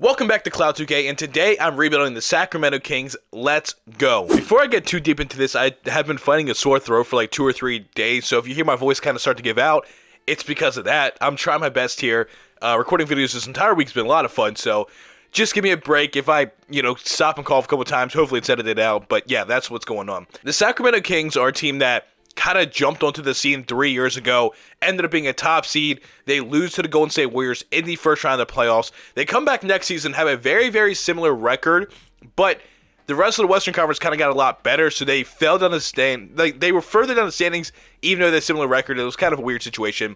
Welcome back to Cloud 2K, and today I'm rebuilding the Sacramento Kings. Let's go. Before I get too deep into this, I have been fighting a sore throat for like 2 or 3 days, so if you hear my voice kind of start to give out, it's because of that. I'm trying my best here. Recording videos this entire week's been a lot of fun, so just give me a break. If I, stop and cough a couple times, hopefully it's edited out, but yeah, that's what's going on. The Sacramento Kings are a team that kind of jumped onto the scene 3 years ago, ended up being a top seed. They lose to the Golden State Warriors in the first round of the playoffs. They come back next season, have a very, very similar record, but the rest of the Western Conference kind of got a lot better, so they fell down the stand. They were further down the standings, even though they had a similar record. It was kind of a weird situation.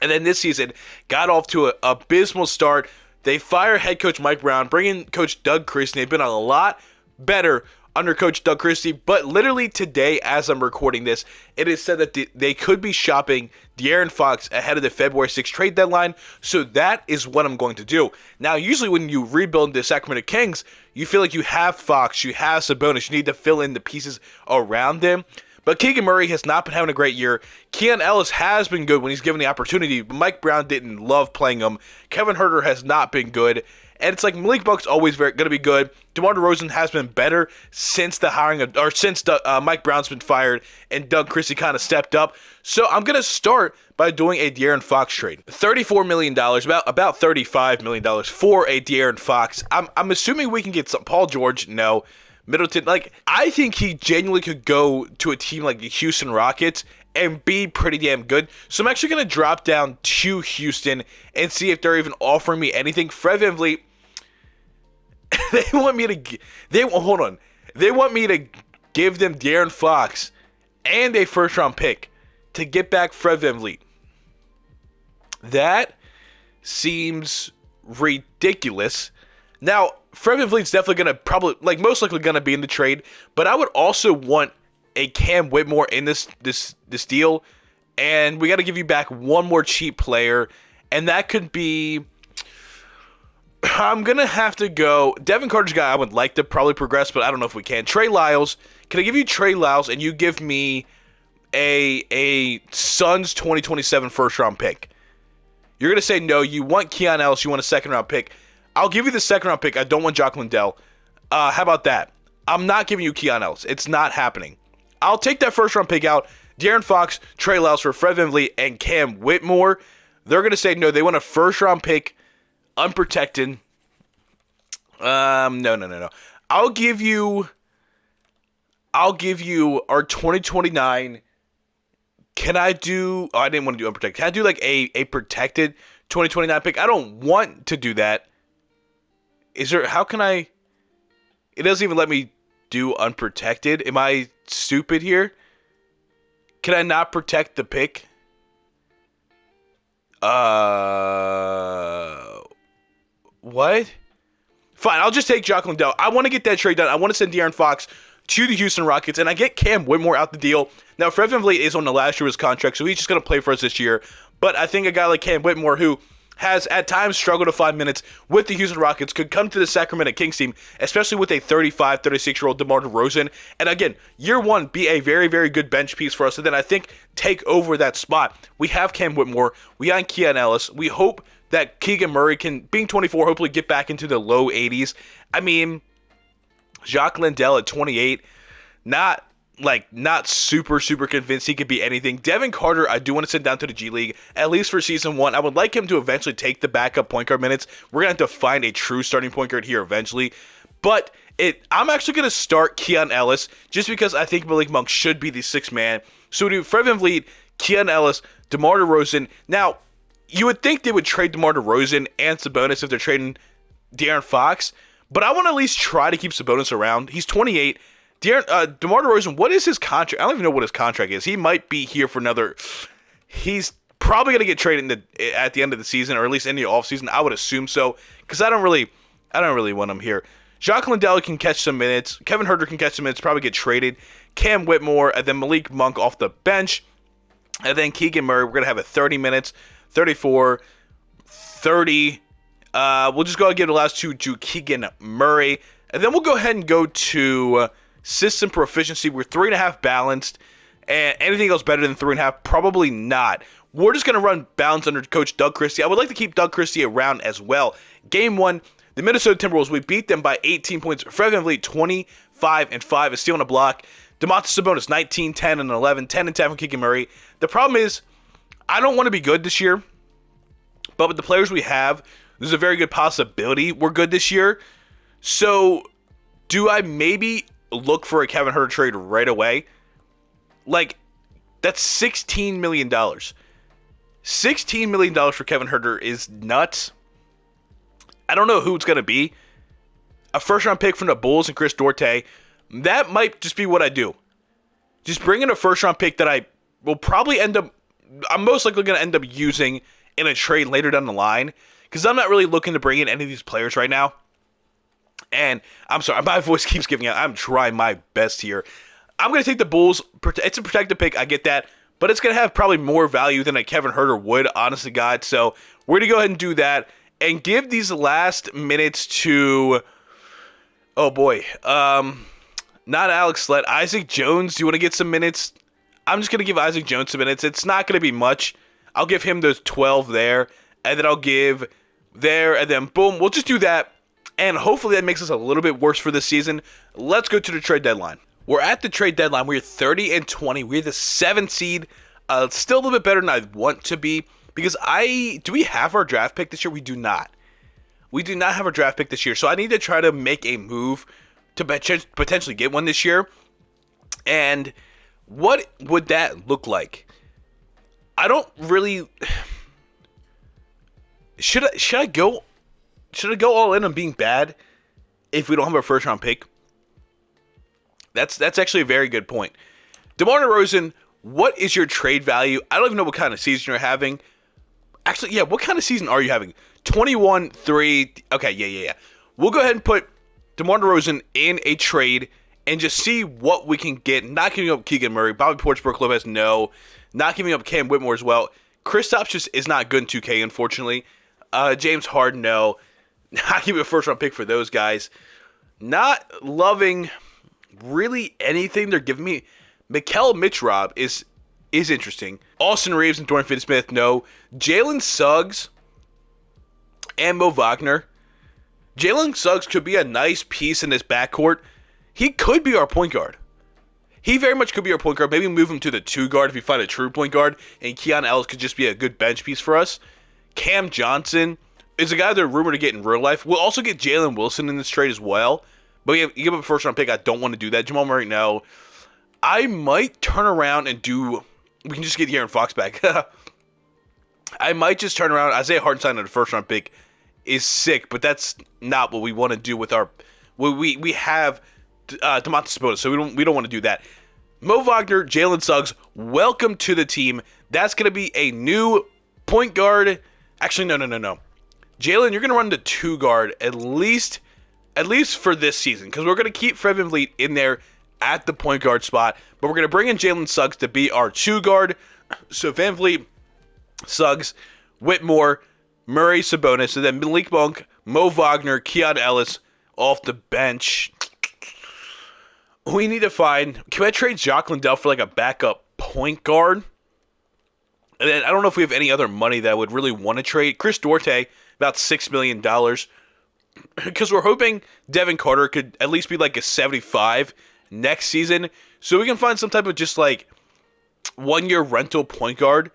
And then this season, got off to an abysmal start. They fire head coach Mike Brown, bring in coach Doug Christie. They've been a lot better under Coach Doug Christie, but literally today, as I'm recording this, it is said that they could be shopping De'Aaron Fox ahead of the February 6th trade deadline, so that is what I'm going to do. Now, usually when you rebuild the Sacramento Kings, you feel like you have Fox, you have Sabonis, you need to fill in the pieces around them, but Keegan Murray has not been having a great year. Keon Ellis has been good when he's given the opportunity, but Mike Brown didn't love playing him. Kevin Huerter has not been good. And it's like Malik Monk's always going to be good. DeMar DeRozan has been better since Mike Brown's been fired and Doug Christie kind of stepped up. So I'm going to start by doing a De'Aaron Fox trade. $34 million, about $35 million for a De'Aaron Fox. I'm assuming we can get some Paul George. No. Middleton. I think he genuinely could go to a team like the Houston Rockets and be pretty damn good. So I'm actually going to drop down to Houston and see if they're even offering me anything. Fred VanVleet, they want me to give them De'Aaron Fox and a first-round pick to get back Fred VanVleet. That seems ridiculous. Now, Fred VanVleet's definitely going to most likely going to be in the trade, but I would also want a Cam Whitmore in this deal, and we got to give you back one more cheap player, and that could be, I'm going to have to go, Devin Carter's guy I would like to probably progress, but I don't know if we can. Trey Lyles, can I give you Trey Lyles, and you give me a Suns 2027 first-round pick? You're going to say no, you want Keon Ellis, you want a second-round pick. I'll give you the second-round pick. I don't want Jock Landale. How about that? I'm not giving you Keon Ellis. It's not happening. I'll take that first-round pick out. De'Aaron Fox, Trey Lyles for Fred VanVleet, and Cam Whitmore. They're going to say no. They want a first-round pick, unprotected. No. I'll give you our 2029. Can I do? Oh, I didn't want to do unprotected. Can I do like a protected 2029 pick? I don't want to do that. How can I? It doesn't even let me do unprotected. Am I stupid here? Can I not protect the pick? What? Fine, I'll just take Jock Landale. I want to get that trade done. I want to send De'Aaron Fox to the Houston Rockets, and I get Cam Whitmore out the deal. Now, Fred VanVleet is on the last year of his contract, so he's just going to play for us this year. But I think a guy like Cam Whitmore, who has at times struggled to 5 minutes with the Houston Rockets, could come to the Sacramento Kings team, especially with a 35, 36-year-old DeMar DeRozan. And again, year one, be a very, very good bench piece for us. And then I think take over that spot. We have Cam Whitmore. We have Keon Ellis. We hope that Keegan Murray can, being 24, hopefully get back into the low 80s. I mean, Jock Landale at 28, not super convinced he could be anything. Devin Carter, I do want to send down to the G League, at least for season one. I would like him to eventually take the backup point guard minutes. We're going to have to find a true starting point guard here eventually. But I'm actually going to start Keon Ellis just because I think Malik Monk should be the sixth man. So we do Fred VanVleet, Keon Ellis, DeMar DeRozan. Now, you would think they would trade DeMar DeRozan and Sabonis if they're trading De'Aaron Fox, but I want to at least try to keep Sabonis around. He's 28. DeMar DeRozan, what is his contract? I don't even know what his contract is. He might be here for another. He's probably going to get traded at the end of the season, or at least in the offseason. I would assume so, because I don't really want him here. Jock Landale can catch some minutes. Kevin Huerter can catch some minutes, probably get traded. Cam Whitmore, and then Malik Monk off the bench. And then Keegan Murray, we're going to have a 30 minutes, 34, 30. We'll just go ahead and give the last two to Keegan Murray. And then we'll go ahead and go to system proficiency. We're 3.5 balanced. And anything else better than 3.5? Probably not. We're just going to run balance under Coach Doug Christie. I would like to keep Doug Christie around as well. Game one, The Minnesota Timberwolves, we beat them by 18 points. Fred VanVleet, 25-5, a steal and a block. Domantas Sabonis, 19, 10, and 11, 10 and 10 from Keegan Murray. The problem is, I don't want to be good this year, but with the players we have, there's a very good possibility we're good this year. So, do I maybe look for a Kevin Huerter trade right away? Like, that's $16 million. $16 million for Kevin Huerter is nuts. I don't know who it's going to be. A first-round pick from the Bulls and Chris Duarte. That might just be what I do. Just bring in a first-round pick that I will probably I'm most likely going to end up using in a trade later down the line. Because I'm not really looking to bring in any of these players right now. And I'm sorry, my voice keeps giving out. I'm trying my best here. I'm going to take the Bulls. It's a protected pick. I get that. But it's going to have probably more value than a Kevin Huerter would, honestly, God. So we're going to go ahead and do that. And give these last minutes to, oh boy, not Alex Slett, Isaac Jones. Do you want to get some minutes? I'm just going to give Isaac Jones some minutes. It's not going to be much. I'll give him those 12 there, and then I'll give there, and then boom, we'll just do that. And hopefully that makes us a little bit worse for this season. Let's go to the trade deadline. We're at the trade deadline. We're 30-20. We're the 7th seed. Still a little bit better than I want to be. Because do we have our draft pick this year? We do not. We do not have our draft pick this year. So I need to try to make a move to potentially get one this year. And what would that look like? I don't really. Should I go all in on being bad if we don't have our first round pick? That's actually a very good point. DeMar DeRozan, what is your trade value? I don't even know what kind of season you're having. Actually, yeah, what kind of season are you having? 21-3. Okay, yeah. We'll go ahead and put DeMar DeRozan in a trade and just see what we can get. Not giving up Keegan Murray. Bobby Portis, Brook Lopez, no. Not giving up Cam Whitmore as well. Kristaps just is not good in 2K, unfortunately. James Harden, no. Not giving a first-round pick for those guys. Not loving really anything they're giving me. Mikal Mitchrob is interesting. Austin Reeves and Dorian Finney-Smith, no. Jalen Suggs and Mo Wagner. Jalen Suggs could be a nice piece in this backcourt. He could be our point guard. He very much could be our point guard. Maybe move him to the 2 guard if we find a true point guard. And Keon Ellis could just be a good bench piece for us. Cam Johnson is a guy they're rumored to get in real life. We'll also get Jalen Wilson in this trade as well. But you give up a first round pick. I don't want to do that. Jamal Murray, no. I might turn around and do. We can just get De'Aaron Fox back. I might just turn around. Isaiah Hartenstein on the first round pick is sick, but that's not what we want to do with our. We have Domantas Sabonis, so we don't want to do that. Mo Wagner, Jalen Suggs, welcome to the team. That's going to be a new point guard. Actually, no. Jalen, you're going to run the 2 guard at least for this season, because we're going to keep Fred VanVleet in there at the point guard spot, but we're going to bring in Jalen Suggs to be our 2 guard. So VanVleet, Suggs, Whitmore, Murray, Sabonis, and then Malik Monk, Mo Wagner, Keon Ellis off the bench. We need to find. Can I trade Jacques Lindell for like a backup point guard? And then I don't know if we have any other money that I would really want to trade. Chris Duarte, about $6 million. Because we're hoping Devin Carter could at least be like a 75 next season. So we can find some type of just like 1-year rental point guard.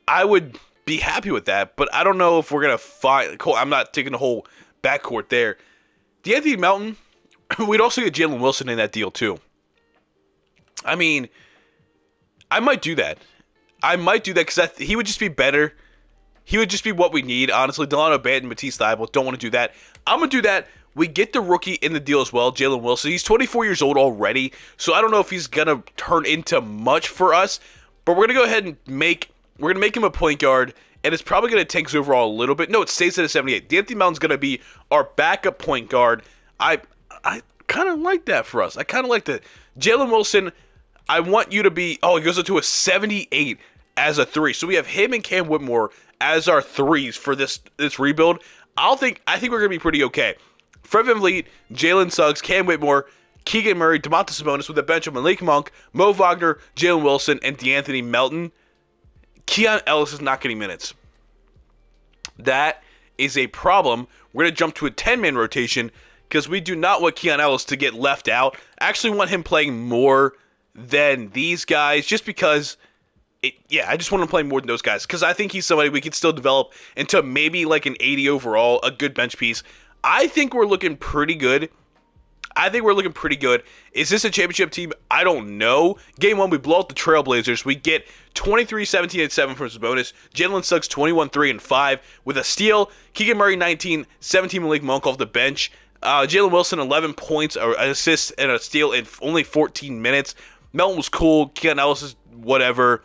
I would be happy with that. But I don't know if we're going to find. Cool, I'm not taking the whole backcourt there. DeAnthony Melton. We'd also get Jalen Wilson in that deal too. I mean, I might do that. Because he would just be better. He would just be what we need, honestly. Delano Banton, Matisse Thybulle, don't want to do that. I'm going to do that. We get the rookie in the deal as well, Jalen Wilson. He's 24 years old already, so I don't know if he's going to turn into much for us. But we're going to go ahead and make him a point guard, and it's probably going to tank his overall a little bit. No, it stays at a 78. DeAnthony Melton's going to be our backup point guard. I kind of like that for us. I kind of like that. Jalen Wilson, I want you to be... Oh, he goes up to a 78 as a 3. So we have him and Cam Whitmore as our 3s for this rebuild. I think we're going to be pretty okay. Fred VanVleet, Jalen Suggs, Cam Whitmore, Keegan Murray, Domantas Sabonis with a bench of Malik Monk, Mo Wagner, Jalen Wilson, and DeAnthony Melton. Keon Ellis is not getting minutes. That is a problem. We're going to jump to a 10-man rotation because we do not want Keon Ellis to get left out. I actually want him playing more than these guys just because, I just want him playing more than those guys because I think he's somebody we could still develop into maybe like an 80 overall, a good bench piece. I think we're looking pretty good. Is this a championship team? I don't know. Game 1, we blow out the Trailblazers. We get 23, 17, and 7 from Sabonis. Jalen Suggs 21, 3, and 5 with a steal. Keegan Murray 19, 17 Malik Monk off the bench. Jalen Wilson 11 points, or assists, and a steal in only 14 minutes. Melton was cool. Keon Ellis is whatever.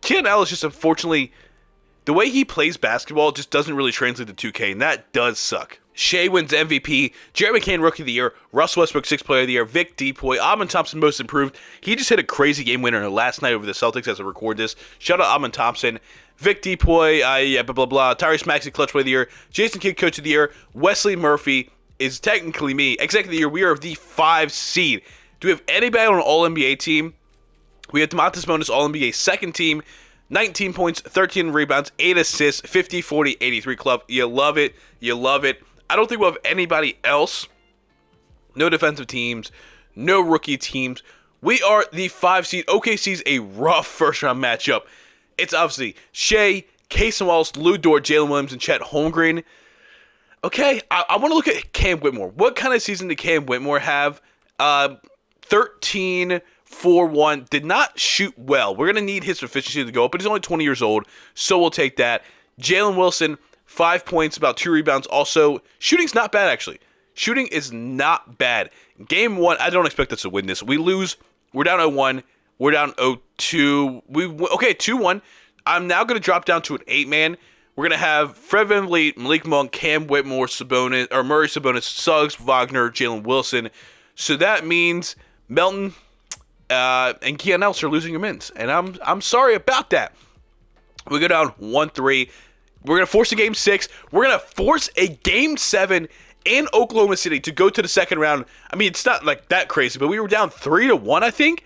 Keon Ellis just unfortunately, the way he plays basketball just doesn't really translate to 2K, and that does suck. Shea wins MVP, Jeremy McCain Rookie of the Year, Russell Westbrook 6th Player of the Year, Vic Depoy, Amin Thompson Most Improved. He just hit a crazy game winner last night over the Celtics as I record this. Shout out Amin Thompson. Vic Depoy, Tyrese Maxey Clutch Player of the Year, Jason Kidd Coach of the Year, Wesley Murphy is technically me. Executive of the Year, we are the 5 seed. Do we have anybody on an All-NBA team? We have Domantas Sabonis All-NBA second team, 19 points, 13 rebounds, 8 assists, 50, 40, 83 club. You love it. I don't think we'll have anybody else. No defensive teams. No rookie teams. We are the 5 seed. OKC's a rough first-round matchup. It's obviously Shea, Casey Wallace, Lou Dort, Jalen Williams, and Chet Holmgren. Okay, I want to look at Cam Whitmore. What kind of season did Cam Whitmore have? 13, 4-1. Did not shoot well. We're going to need his efficiency to go up, but he's only 20 years old, so we'll take that. Jalen Wilson, 5 points, about 2 rebounds. Also, shooting's not bad, actually. Shooting is not bad. Game 1, I don't expect us to win this. We lose. We're down 0-1. We're down 0-2. Okay, 2-1. I'm now going to drop down to an 8-man. We're going to have Fred VanVleet, Malik Monk, Cam Whitmore, Sabonis, or Murray, Sabonis, Suggs, Wagner, Jalen Wilson. So that means Melton and Keon Ellis are losing your mins. And I'm sorry about that. We go down 1-3. We're going to force a Game 6. We're going to force a Game 7 in Oklahoma City to go to the second round. I mean, it's not like that crazy, but we were down 3-1, I think.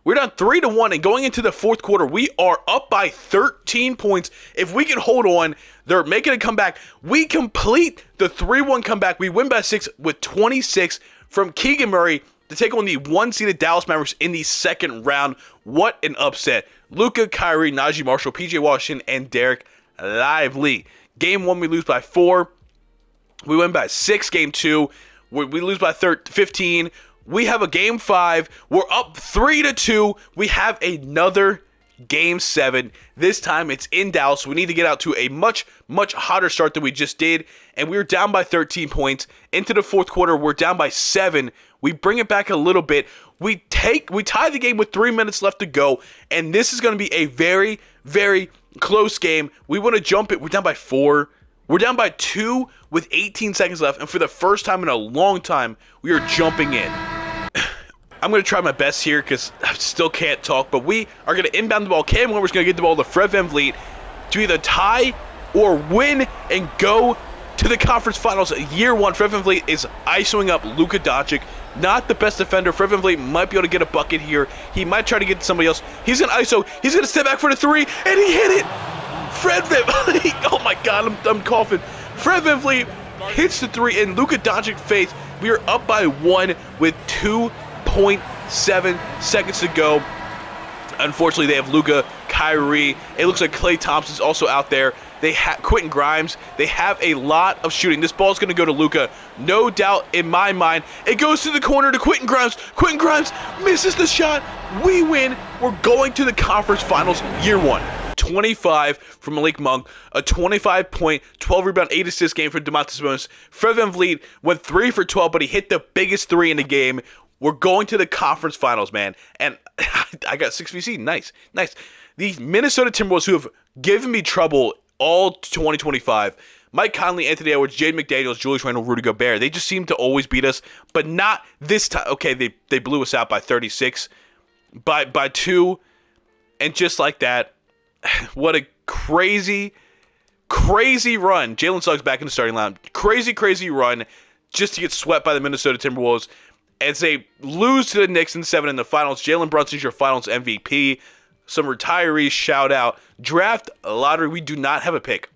We're down 3-1, and going into the fourth quarter, we are up by 13 points. If we can hold on, they're making a comeback. We complete the 3-1 comeback. We win by 6 with 26 from Keegan Murray to take on the 1-seeded Dallas Mavericks in the second round. What an upset. Luka, Kyrie, Najee Marshall, PJ Washington, and Derek Lively. Game 1, we lose by 4. We win by 6. Game 2, we lose by 15. We have a Game 5. We're up 3-2. We have another Game 7. This time it's in Dallas. We need to get out to a much, much hotter start than we just did. And we were down by 13 points. Into the fourth quarter, we're down by 7. We bring it back a little bit. We tie the game with 3 minutes left to go. And this is going to be a very, very close game. We want to jump it. We're down by 4. We're down by 2 with 18 seconds left, and for the first time in a long time, we are jumping in. I'm going to try my best here because I still can't talk, but we are going to inbound the ball. Cam Whitmore's going to get the ball to Fred VanVleet to either tie or win and go to the conference finals. Year 1, Fred VanVleet is isoing up Luka Doncic. Not the best defender. Fred VanVleet might be able to get a bucket here. He might try to get to somebody else. He's going to iso. He's going to step back for the 3, and he hit it. Fred VanVleet, oh my God, I'm coughing. Fred VanVleet hits the 3 in Luka Doncic face. We are up by 1 with 2.7 seconds to go. Unfortunately, they have Luka, Kyrie. It looks like Klay Thompson's also out there. They have Quentin Grimes. They have a lot of shooting. This ball's going to go to Luka. No doubt in my mind. It goes to the corner to Quentin Grimes. Quentin Grimes misses the shot. We win. We're going to the conference finals year 1. 25 from Malik Monk, a 25-point, 12-rebound, 8-assist game for Domantas Sabonis. Fred VanVleet went 3 for 12, but he hit the biggest 3 in the game. We're going to the conference finals, man. And I got 6 VC. Nice. The Minnesota Timberwolves, who have given me trouble all 2025, Mike Conley, Anthony Edwards, Jaden McDaniels, Julius Randle, Rudy Gobert, they just seem to always beat us, but not this time. Okay, they blew us out by 36, by 2, and just like that, what a crazy run. Jalen Suggs back in the starting line. Crazy run just to get swept by the Minnesota Timberwolves as they lose to the Knicks in 7 in the finals. Jalen Brunson's your finals MVP. Some retirees shout out. Draft lottery. We do not have a pick.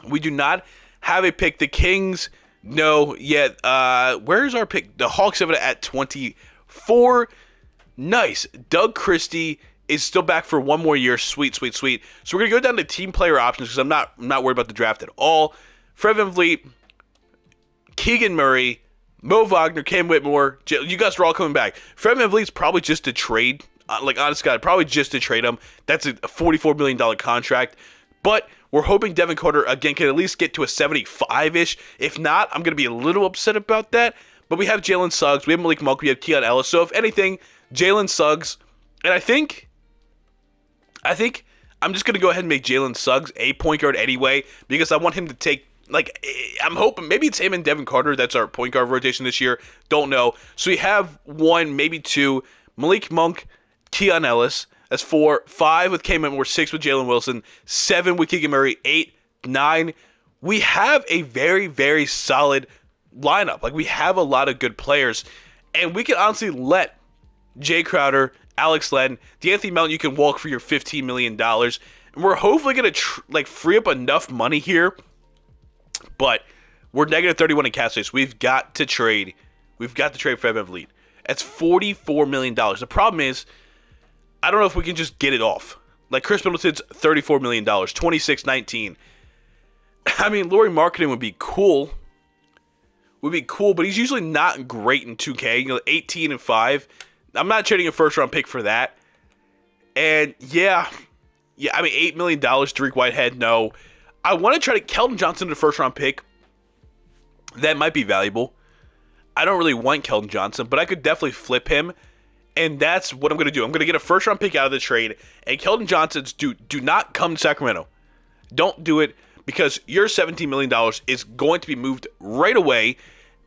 We do not have a pick. The Kings, no, yet. Where's our pick? The Hawks have it at 24. Nice. Doug Christie is still back for one more year. Sweet, sweet, sweet. So we're gonna go down to team player options because I'm not worried about the draft at all. Fred VanVleet, Keegan Murray, Mo Wagner, Cam Whitmore. You guys are all coming back. Fred VanVleet's probably just a trade. Honest God, probably just to trade him. That's a $44 million contract. But we're hoping Devin Carter, again, can at least get to a 75-ish. If not, I'm going to be a little upset about that. But we have Jalen Suggs. We have Malik Monk. We have Keon Ellis. So if anything, Jalen Suggs. And I think I'm just going to go ahead and make Jalen Suggs a point guard anyway. Because I want him to take, I'm hoping, maybe it's him and Devin Carter. That's our point guard rotation this year. Don't know. So we have one, maybe two. Malik Monk, Keon Ellis. That's 4. 5 with Cam Whitmore, 6 with Jalen Wilson, 7 with Keegan Murray, 8, 9. We have a very, very solid lineup. We have a lot of good players. And we can honestly let Jay Crowder, Alex Len, D'Anthony Melton, you can walk for your $15 million. And we're hopefully going to free up enough money here. But we're negative 31 in cap space. We've got to trade. We've got to trade Fred VanVleet. That's $44 million. The problem is, I don't know if we can just get it off. Chris Middleton's $34 million, 26-19. I mean, Lauri Markkanen would be cool. But he's usually not great in 2K. 18 and 5. I'm not trading a first-round pick for that. And, yeah, I mean, $8 million, Tariq Whitehead, no. I want to try to Keldon Johnson in the first-round pick. That might be valuable. I don't really want Keldon Johnson, but I could definitely flip him. And that's what I'm going to do. I'm going to get a first-round pick out of the trade. And Keldon Johnson's do not come to Sacramento. Don't do it because your $17 million is going to be moved right away.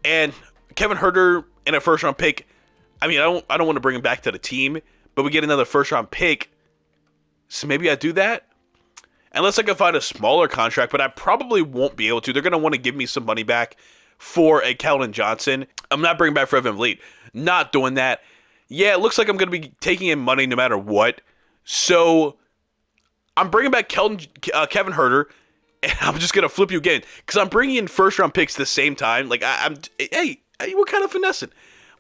And Kevin Huerter in a first-round pick, I mean, I don't want to bring him back to the team, but we get another first-round pick. So maybe I do that. Unless I can find a smaller contract, but I probably won't be able to. They're going to want to give me some money back for a Keldon Johnson. I'm not bringing back Fred VanVleet. Not doing that. Yeah, it looks like I'm going to be taking in money no matter what. So I'm bringing back Kevin Huerter, and I'm just going to flip you again because I'm bringing in first-round picks at the same time. We're kind of finessing.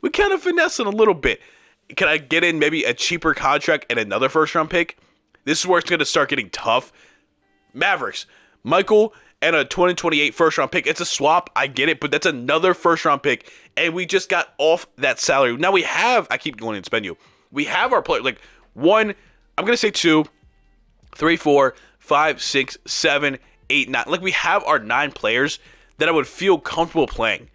We're kind of finessing a little bit. Can I get in maybe a cheaper contract and another first-round pick? This is where it's going to start getting tough. Mavericks, Michael, and a 2028 first-round pick. It's a swap, I get it, but that's another first-round pick, and we just got off that salary. Now we have, I keep going and spend you. We have our player, 1, I'm going to say 2, 3, 4, 5, 6, 7, 8, 9. We have our 9 players that I would feel comfortable playing.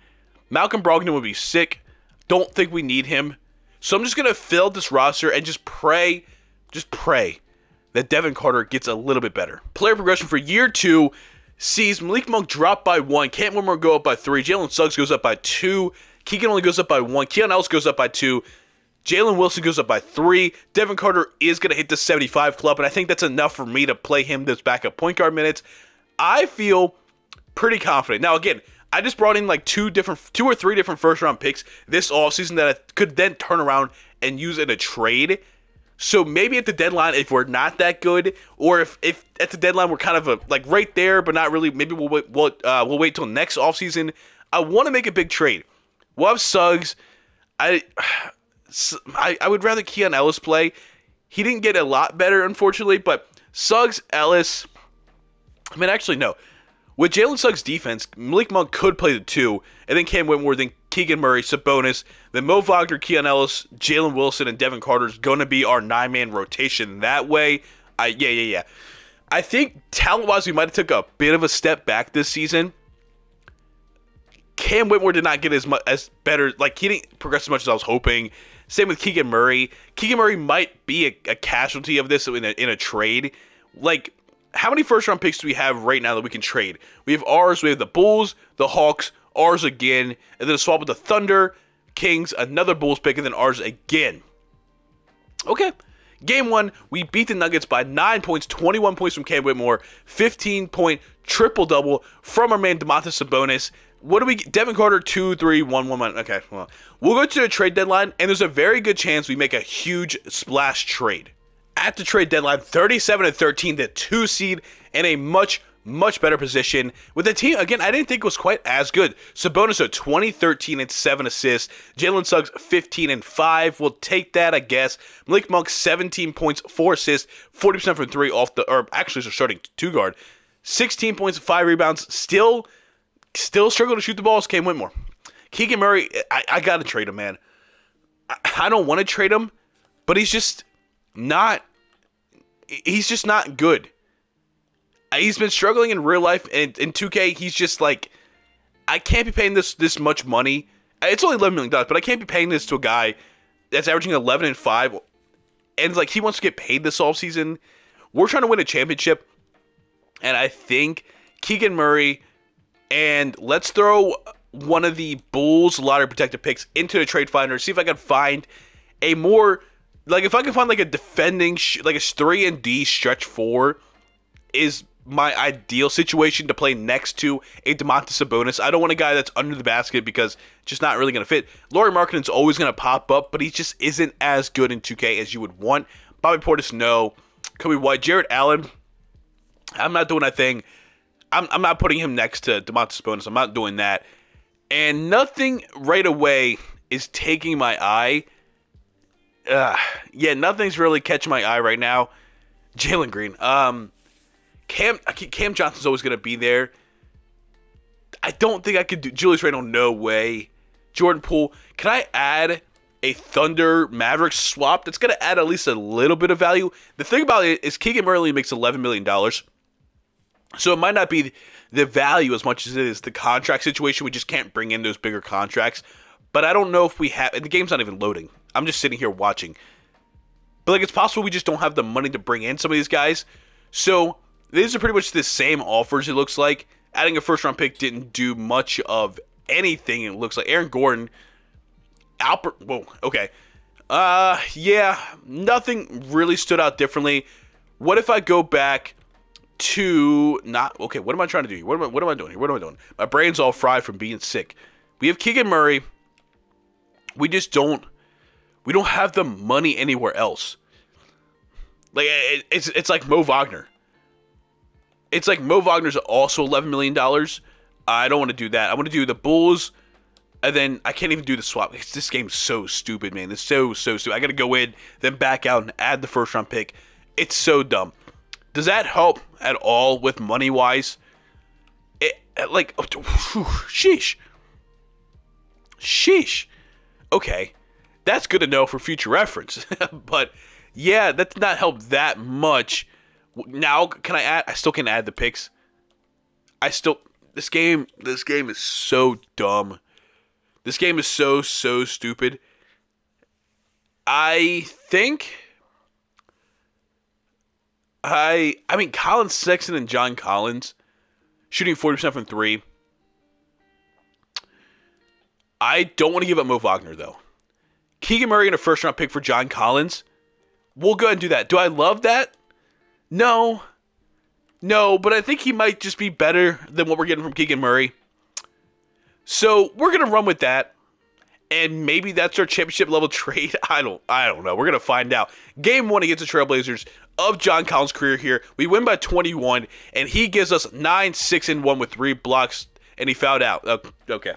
Malcolm Brogdon would be sick. Don't think we need him. So I'm just going to fill this roster and just pray that Devin Carter gets a little bit better. Player progression for year 2 sees Malik Monk drop by 1, Cam Whitmore go up by 3, Jalen Suggs goes up by 2, Keegan only goes up by 1, Keon Ellis goes up by 2, Jalen Wilson goes up by 3, Devin Carter is going to hit the 75 club, and I think that's enough for me to play him this backup point guard minutes. I feel pretty confident. Now, again, I just brought in 2 or 3 different first-round picks this offseason that I could then turn around and use in a trade. So maybe at the deadline, if we're not that good, or if at the deadline we're kind of right there, but not really, maybe we'll wait till next offseason. I want to make a big trade. We'll have Suggs. I would rather Keon Ellis play. He didn't get a lot better, unfortunately, but Suggs, Ellis. I mean, actually, no. With Jalen Suggs' defense, Malik Monk could play the 2, and then Cam Whitmore, then Keegan Murray, Sabonis, then Mo Wagner, Keon Ellis, Jalen Wilson, and Devin Carter is going to be our 9-man rotation that way. Yeah. I think talent-wise, we might have took a bit of a step back this season. Cam Whitmore did not get as better. He didn't progress as much as I was hoping. Same with Keegan Murray. Keegan Murray might be a casualty of this in a trade. How many first-round picks do we have right now that we can trade? We have ours, we have the Bulls, the Hawks, ours again, and then a swap with the Thunder, Kings, another Bulls pick, and then ours again. Okay. Game 1, we beat the Nuggets by 9 points, 21 points from Cam Whitmore, 15-point triple-double from our man Domantas Sabonis. What do we get? Devin Carter, 2, 3, 1, 1, 1. Okay, well, we'll go to a trade deadline, and there's a very good chance we make a huge splash trade. At the trade deadline, 37-13, the 2 seed, and a much, much better position with a team, again, I didn't think was quite as good. Sabonis, 20, 13, and 7 assists. Jalen Suggs, 15 and 5. We'll take that, I guess. Malik Monk, 17 points, 4 assists, 40% from 3 off the, or actually, so starting 2 guard. 16 points, 5 rebounds. Still struggle to shoot the balls. Cam Whitmore. Keegan Murray, I got to trade him, man. I don't want to trade him, but he's just not good. He's been struggling in real life, and in 2K, he's just like, I can't be paying this much money. It's only $11 million, but I can't be paying this to a guy that's averaging 11 and 5, and like he wants to get paid this offseason. We're trying to win a championship, and I think Keegan Murray, and let's throw one of the Bulls lottery protected picks into the trade finder, see if I can find a more, like if I can find like a defending, like a 3-and-D stretch 4 is my ideal situation to play next to a Domantas Sabonis. I don't want a guy that's under the basket because it's just not really going to fit. Lauri Markkanen's always going to pop up, but he just isn't as good in 2K as you would want. Bobby Portis, no. Kobe White, Jared Allen, I'm not doing that thing. I'm not putting him next to Domantas Sabonis. I'm not doing that. And nothing right away is taking my eye. Nothing's really catching my eye right now. Jalen Green. Cam Johnson's always going to be there. I don't think I could do Julius Randle, no way. Jordan Poole. Can I add a Thunder Mavericks swap that's going to add at least a little bit of value? The thing about it is Keegan Murray makes $11 million. So it might not be the value as much as it is the contract situation. We just can't bring in those bigger contracts. But I don't know if we have, and the game's not even loading. I'm just sitting here watching. But like it's possible we just don't have the money to bring in some of these guys. So these are pretty much the same offers, it looks like. Adding a first-round pick didn't do much of anything, it looks like. Aaron Gordon, Alpert, whoa, okay. Nothing really stood out differently. What if I go back to okay, what am I trying to do here? What am I doing here? My brain's all fried from being sick. We have Keegan Murray. We don't have the money anywhere else. Like, it's like Mo Wagner. It's like Mo Wagner's also $11 million. I don't want to do that. I want to do the Bulls, and then I can't even do the swap. This game's so stupid, man. It's so stupid. I got to go in, then back out and add the first-round pick. It's so dumb. Does that help at all with money-wise? Sheesh. Okay, that's good to know for future reference. But, yeah, that's not helped that much. Now, can I add? I still can add the picks. This game is so dumb. This game is so stupid. I think, I mean, Colin Sexton and John Collins shooting 40% from 3. I don't want to give up Mo Wagner, though. Keegan Murray and a first-round pick for John Collins. We'll go ahead and do that. Do I love that? No, but I think he might just be better than what we're getting from Keegan Murray. So we're going to run with that. And maybe that's our championship level trade. I don't know. We're going to find out. Game 1 against the Trailblazers of John Collins' career here. We win by 21, and he gives us 9, 6, and 1 with 3 blocks, and he fouled out. Okay.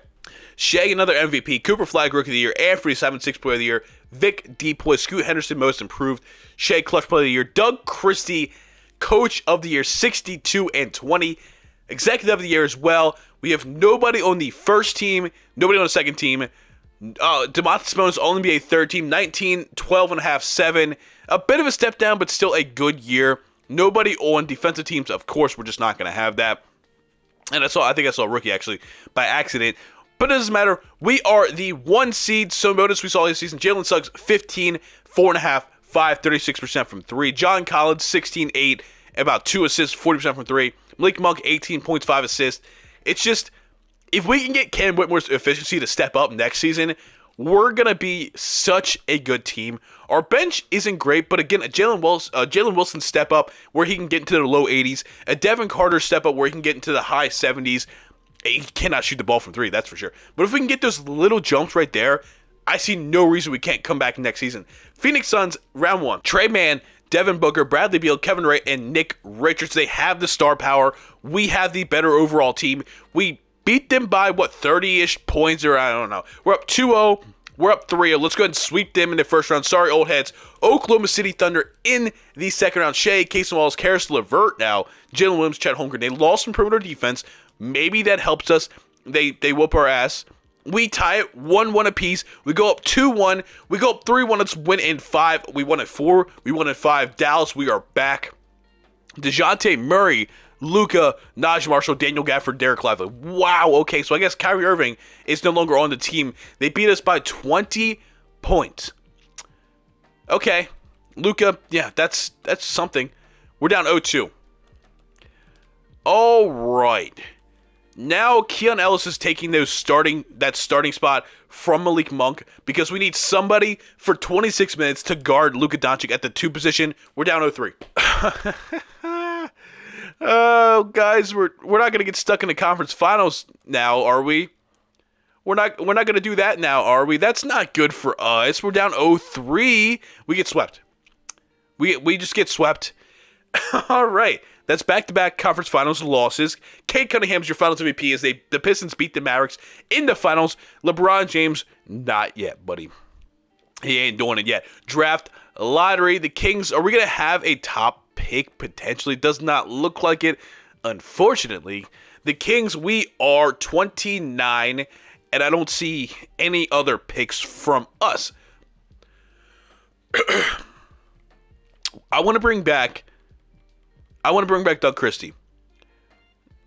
Shea, another MVP. Cooper Flagg, Rookie of the Year. Anthony Simon, 6th Player of the Year. Vic Depoy, Scoot Henderson, Most Improved. Shea, Clutch Player of the Year. Doug Christie, Coach of the Year, 62 and 20. Executive of the Year as well. We have nobody on the first team, nobody on the second team. Domantas Sabonis only be a third team, 19, 12 and a half, 7. A bit of a step down, but still a good year. Nobody on defensive teams, of course, we're just not going to have that. And I think I saw a rookie, actually, by accident. But it doesn't matter. We are the 1 seed. So notice we saw this season. Jalen Suggs, 15, 4.5, 5, 36% from 3. John Collins, 16, 8, about 2 assists, 40% from 3. Malik Monk, 18 points, 5 assists. It's just, if we can get Cam Whitmore's efficiency to step up next season, we're going to be such a good team. Our bench isn't great, but again, a Jalen Wilson step up where he can get into the low 80s. A Devin Carter step up where he can get into the high 70s. He cannot shoot the ball from 3, that's for sure. But if we can get those little jumps right there, I see no reason we can't come back next season. Phoenix Suns, round 1. Trey Mann, Devin Booker, Bradley Beal, Kevin Durant, and Nick Richards. They have the star power. We have the better overall team. We beat them by, 30-ish points, or I don't know. We're up 2-0. We're up 3-0. Let's go ahead and sweep them in the first round. Sorry, old heads. Oklahoma City Thunder in the second round. Shea, Casey Wallace, Karis LeVert now. Jalen Williams, Chet Holmgren. They lost some perimeter defense. Maybe that helps us. They whoop our ass. We tie it 1-1 apiece. We go up 2-1. We go up 3-1. Let's win in 5. We won at 4. We won at 5. Dallas, we are back. DeJounte Murray, Luka, Naj Marshall, Daniel Gafford, Derek Lively. Wow, okay, so I guess Kyrie Irving is no longer on the team. They beat us by 20 points. Okay, Luka, yeah, that's something. We're down 0-2. All right. Now Keon Ellis is taking that starting spot from Malik Monk because we need somebody for 26 minutes to guard Luka Doncic at the 2 position. We're down 0-3. Oh, guys, we're not gonna get stuck in the conference finals now, are we? We're not gonna do that now, are we? That's not good for us. We're down 0-3. We get swept. We just get swept. All right. That's back-to-back conference finals losses. Cade Cunningham's your finals MVP as the Pistons beat the Mavericks in the finals. LeBron James, not yet, buddy. He ain't doing it yet. Draft lottery. The Kings, are we going to have a top pick potentially? Does not look like it, unfortunately. The Kings, we are 29, and I don't see any other picks from us. I want to bring back Doug Christie.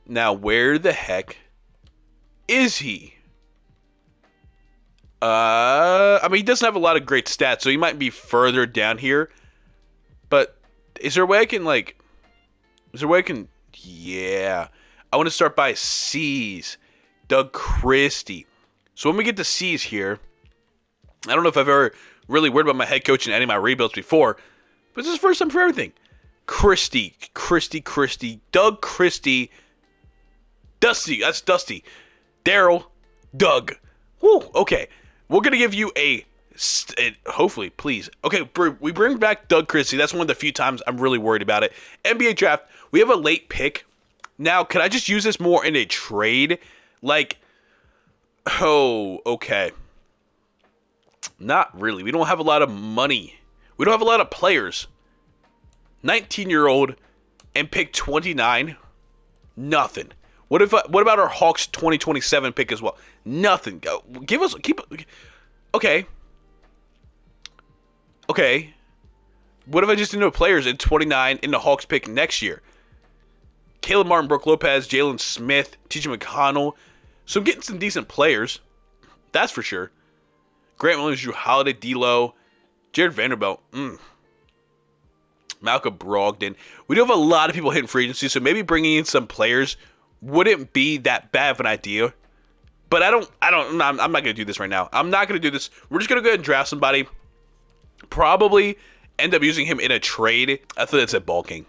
Now, where the heck is he? I mean, he doesn't have a lot of great stats, so he might be further down here. But is there a way I can, yeah. I want to start by C's. Doug Christie. So when we get to C's here, I don't know if I've ever really worried about my head coach in any of my rebuilds before, but this is the first time for everything. Christie, Doug Christie, Dusty, that's Dusty, Daryl, Doug. Woo, okay. We're going to give you hopefully, please. Okay, we bring back Doug Christie. That's one of the few times I'm really worried about it. NBA draft, we have a late pick. Now, can I just use this more in a trade? Okay. Not really. We don't have a lot of money. We don't have a lot of players. 19-year-old and pick 29, nothing. What about our Hawks 2027 pick as well? Nothing. Okay. What if I just didn't know players in 29 in the Hawks pick next year? Caleb Martin, Brook Lopez, Jalen Smith, TJ McConnell. So I'm getting some decent players. That's for sure. Grant Williams, Drew Holiday, D'Lo, Jared Vanderbilt. Malcolm Brogdon. We do have a lot of people hitting free agency, so maybe bringing in some players wouldn't be that bad of an idea. But I'm not going to do this right now. I'm not going to do this. We're just going to go ahead and draft somebody. Probably end up using him in a trade. I thought that said Ball King.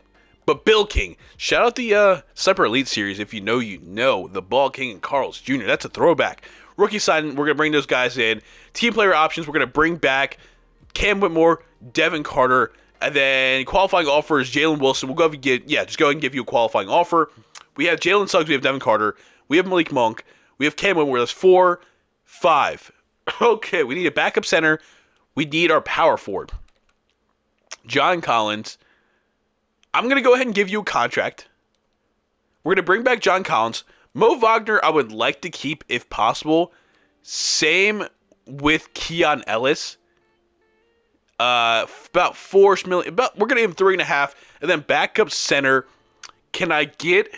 But Bill King. Shout out the Sniper Elite series. If you know. The Ball King and Carl's Jr. That's a throwback. Rookie signing. We're going to bring those guys in. Team player options. We're going to bring back Cam Whitmore, Devin Carter, and then qualifying offers, Jalen Wilson. We'll go ahead and just go ahead and give you a qualifying offer. We have Jalen Suggs. We have Devin Carter. We have Malik Monk. We have Cam Whitmore. That's 4, 5. Okay, we need a backup center. We need our power forward. John Collins. I'm going to go ahead and give you a contract. We're going to bring back John Collins. Mo Wagner, I would like to keep if possible. Same with Keon Ellis. About $4 million. We're going to give him 3.5. And then backup center. Can I get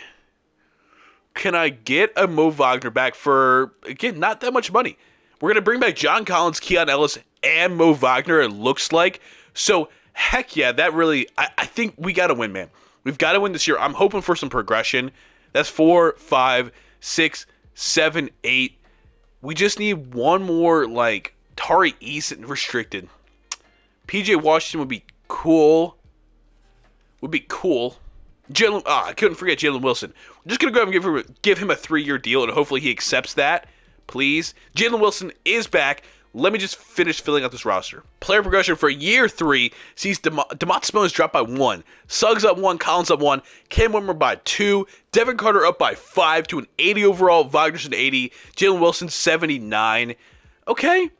a Mo Wagner back for, again, not that much money? We're going to bring back John Collins, Keon Ellis, and Mo Wagner, it looks like. So, heck yeah, that really, I think we got to win, man. We've got to win this year. I'm hoping for some progression. That's 4, 5, 6, 7, 8. We just need one more, Tari Eason restricted. PJ Washington would be cool. I couldn't forget Jalen Wilson. I'm just going to go ahead and give him a 3-year deal, and hopefully he accepts that, please. Jalen Wilson is back. let me just finish filling out this roster. Player progression for year 3 sees Domantas Sabonis drop by 1, Suggs up 1, Collins up 1, Cam Whitmore by 2, Devin Carter up by 5 to an 80 overall, Wagner's an 80, Jalen Wilson 79. Okay.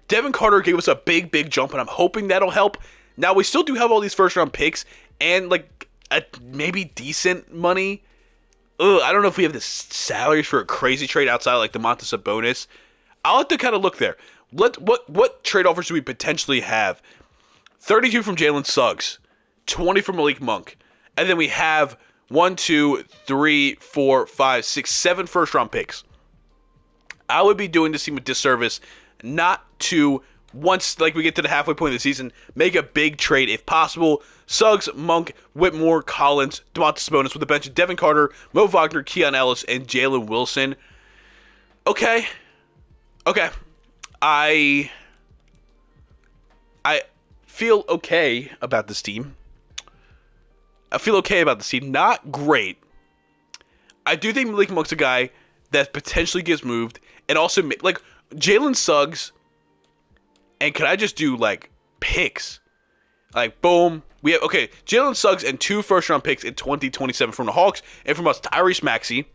Devin Carter gave us a big jump, and I'm hoping that'll help. Now, we still do have all these first-round picks and, like, maybe decent money. I don't know if we have the salaries for a crazy trade outside, like Domantas Sabonis. I'll have to kind of look there. What trade offers do we potentially have? 32 from Jalen Suggs, 20 from Malik Monk, and then we have 1, 2, 3, 4, 5, 6, 7 first-round picks. I would be doing this team a disservice not to, once like we get to the halfway point of the season, make a big trade if possible. Suggs, Monk, Whitmore, Collins, Domantas Sabonis with a bench of Devin Carter, Mo Wagner, Keon Ellis, and Jalen Wilson. Okay. I feel okay about this team. Not great. I do think Malik Monk's a guy that potentially gets moved. And also, like, Jalen Suggs, and can I just do, like, picks? Like, boom. We have, Jalen Suggs and 2 first-round picks in 2027 from the Hawks, and from us, Tyrese Maxey.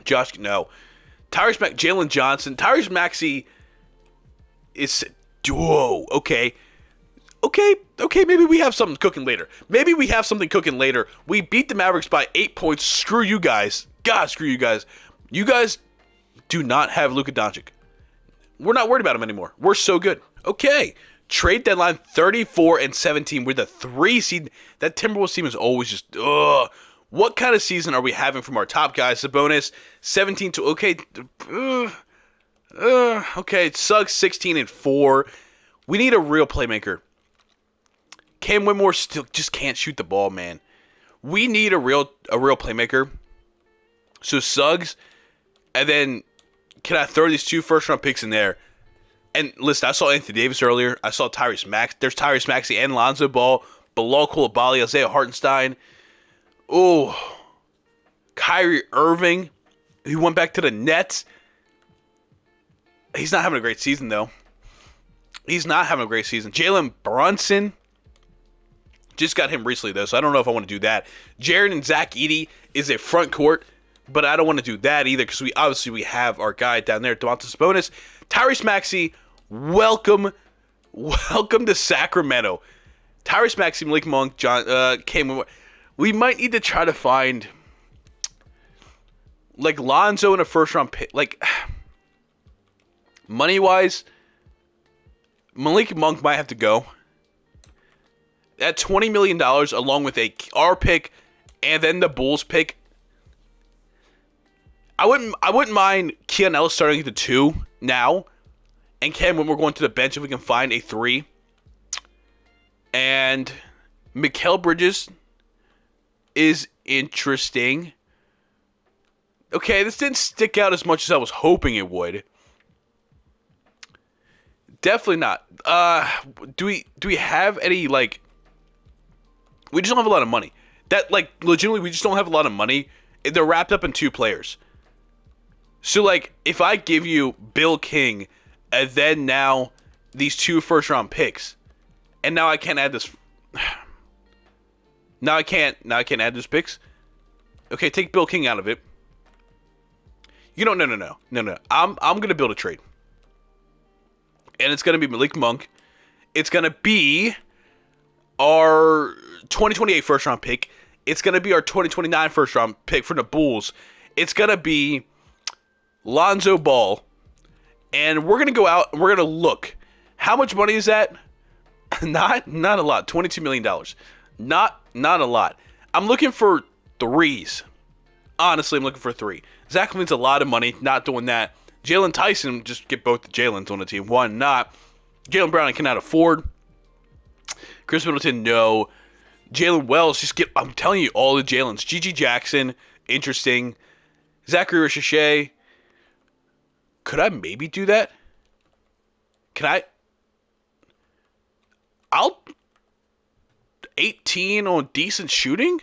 Jalen Johnson. Tyrese Maxey is, okay, maybe we have something cooking later. We beat the Mavericks by 8 points. Screw you guys. God, screw you guys. You guys do not have Luka Doncic. We're not worried about him anymore. We're so good. Okay. Trade deadline 34-17. We're the 3 seed. That Timberwolves team is always just, What kind of season are we having from our top guys? Sabonis, 17 to, Suggs, 16-4. We need a real playmaker. Cam Whitmore still just can't shoot the ball, man. We need a real playmaker. So Suggs, and then can I throw these 2 first-round picks in there? And listen, I saw Anthony Davis earlier. I saw Tyrese Maxey. There's Tyrese Maxey and Lonzo Ball, Bilal Coulibaly, Isaiah Hartenstein. Oh, Kyrie Irving, who went back to the Nets. He's not having a great season, though. Jalen Brunson. Just got him recently, though, so I don't know if I want to do that. Jaren and Zach Edey is a front court, but I don't want to do that either because we have our guy down there, Domantas Sabonis. Tyrese Maxey, welcome to Sacramento. Tyrese Maxey, Malik Monk, Cam. We might need to try to find like Lonzo in a first-round pick. Like money-wise, Malik Monk might have to go. At $20 million, along with our pick and then the Bulls pick, I wouldn't mind Keon Ellis starting at the 2 now, and Cam when we're going to the bench if we can find a 3, and Mikal Bridges is interesting. Okay, this didn't stick out as much as I was hoping it would. Definitely not. Do we have any like? We just don't have a lot of money. That, like, legitimately, we just don't have a lot of money. They're wrapped up in 2 players. So, like, if I give you Bill King, and then now these 2 first-round picks, and now I can't add this. Now I can't add those picks. Okay, take Bill King out of it. No. I'm gonna build a trade, and it's gonna be Malik Monk. It's gonna be our 2028 first round pick. It's going to be our 2029 first round pick from the Bulls. It's going to be Lonzo Ball. And we're going to go out and we're going to look. How much money is that? Not a lot. $22 million. Not a lot. I'm looking for 3s. Honestly, I'm looking for 3. Zach LaVine's a lot of money. Not doing that. Jalen Tyson, just get both the Jalen's on the team. One, not. Jalen Brown, I cannot afford. Chris Middleton, no. Jalen Wells, I'm telling you, all the Jalen's. G.G. Jackson, interesting. Zachary Ricochet. Could I maybe do that? I'll 18 on decent shooting?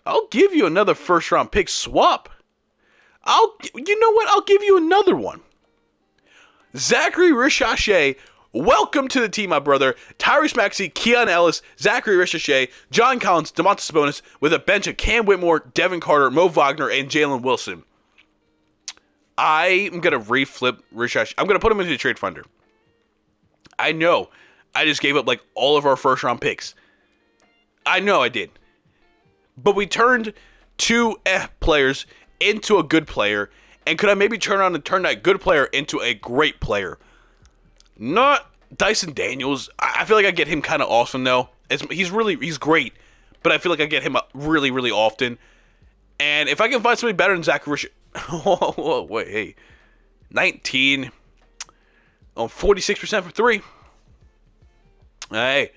I'll give you another first round pick swap. You know what? I'll give you another one. Zachary Ricochet, welcome to the team, my brother. Tyrese Maxey, Keon Ellis, Zachary Ricochet, John Collins, Domantas Sabonis, with a bench of Cam Whitmore, Devin Carter, Mo Wagner, and Jalen Wilson. I'm going to reflip Ricochet. I'm going to put him into the trade funder. I know I just gave up like all of our first round picks. I know I did. But we turned two players into a good player. And could I maybe turn around and turn that good player into a great player? Not Dyson Daniels. I feel like I get him kind of often, though. He's great. But I feel like I get him really, really often. And if I can find somebody better than Zach Rich... Whoa, wait, hey. 19 on 46% from 3. Hey,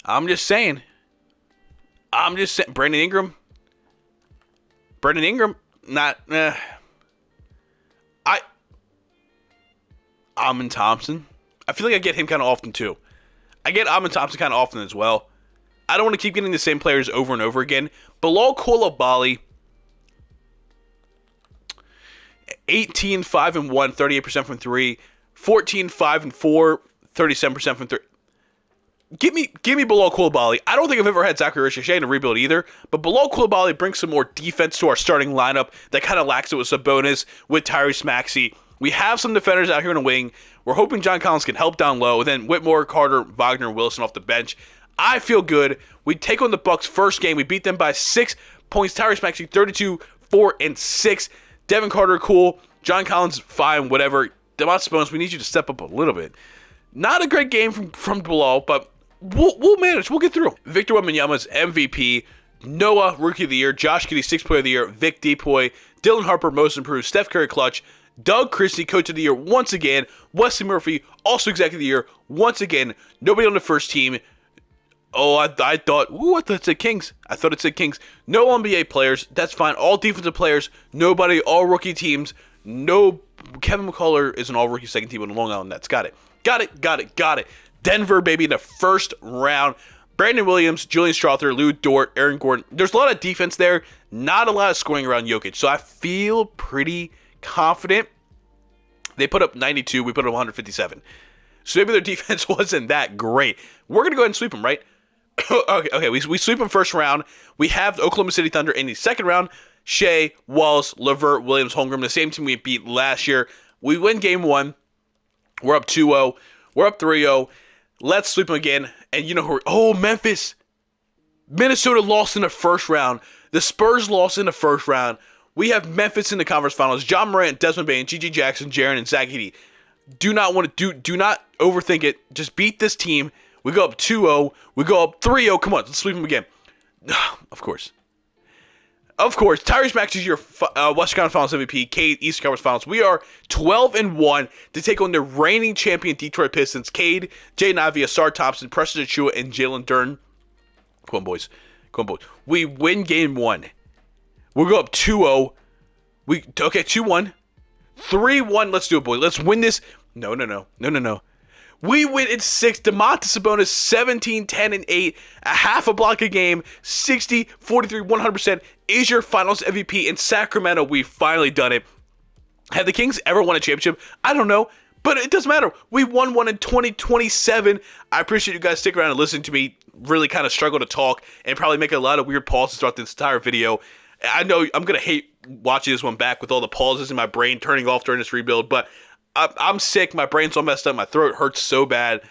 I'm just saying. Brandon Ingram, not... Amon Thompson. I feel like I get him kind of often, too. I get Amon Thompson kind of often as well. I don't want to keep getting the same players over and over again. Bilal Coulibaly, 18, 5, and 1, 38% from 3. 14, 5, and 4, 37% from 3. Give me Bilal Coulibaly. I don't think I've ever had Zachary Ricochet in a rebuild either, but Bilal Coulibaly brings some more defense to our starting lineup that kind of lacks it with Sabonis, with Tyrese Maxey. We have some defenders out here in the wing. We're hoping John Collins can help down low. And then Whitmore, Carter, Wagner, and Wilson off the bench. I feel good. We take on the Bucks first game. We beat them by 6 points. Tyrese Maxey, 32, 4, and 6. Devin Carter, cool. John Collins, fine, whatever. Domantas Sabonis, we need you to step up a little bit. Not a great game from Bilal, but we'll manage. We'll get through. Victor Wembanyama's MVP. Noah, Rookie of the Year. Josh Giddey, 6th Player of the Year. Vic Depoy. Dylan Harper, Most Improved. Steph Curry, Clutch. Doug Christie, Coach of the Year once again. Wesley Murphy, also Executive of the Year once again. Nobody on the first team. Oh, I thought it said Kings. I thought it said Kings. No NBA players. That's fine. All defensive players. Nobody. All rookie teams. No. Kevin McCullough is an all-rookie second team on the Long Island Nets. Got it. Denver, baby, in the first round. Brandon Williams, Julian Strother, Lou Dort, Aaron Gordon. There's a lot of defense there. Not a lot of scoring around Jokic. So I feel pretty confident. They put up 92. We put up 157. So maybe their defense wasn't that great. We're going to go ahead and sweep them, right? Okay. We sweep them first round. We have the Oklahoma City Thunder in the second round. Shea, Wallace, LeVert, Williams, Holmgren, the same team we beat last year. We win game 1. We're up 2-0. We're up 3-0. Let's sweep them again. And you know who? Oh, Memphis. Minnesota lost in the first round. The Spurs lost in the first round. We have Memphis in the conference finals. John Morant, Desmond Bane, G.G. Jackson, Jaren, and Zach Edey. Do not overthink it. Just beat this team. We go up 2-0. We go up 3-0. Come on, let's sweep them again. Of course. Tyrese Maxey is your Western Conference Finals MVP. Cade, Eastern Conference Finals. We are 12-1 to take on the reigning champion Detroit Pistons. Cade, Jay Navia, Sar Thompson, Preston Achua, and Jalen Dern. Come on, boys. We win game 1. We'll go up 2-0. 2-1. 3-1. Let's do it, boy. Let's win this. No. We win in 6. Domantas Sabonis, 17, 10, and 8. A half a block a game. 60, 43, 100% is your finals MVP in Sacramento. We've finally done it. Have the Kings ever won a championship? I don't know. But it doesn't matter. We won one in 2027. I appreciate you guys sticking around and listening to me really kind of struggle to talk and probably make a lot of weird pauses throughout this entire video. I know I'm going to hate watching this one back with all the pauses in my brain turning off during this rebuild, but I'm sick. My brain's all messed up. My throat hurts so bad.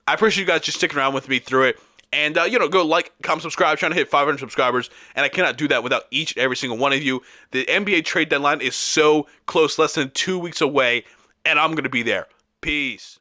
I appreciate you guys just sticking around with me through it. And, go like, comment, subscribe. I'm trying to hit 500 subscribers, and I cannot do that without each and every single one of you. The NBA trade deadline is so close, less than 2 weeks away, and I'm going to be there. Peace.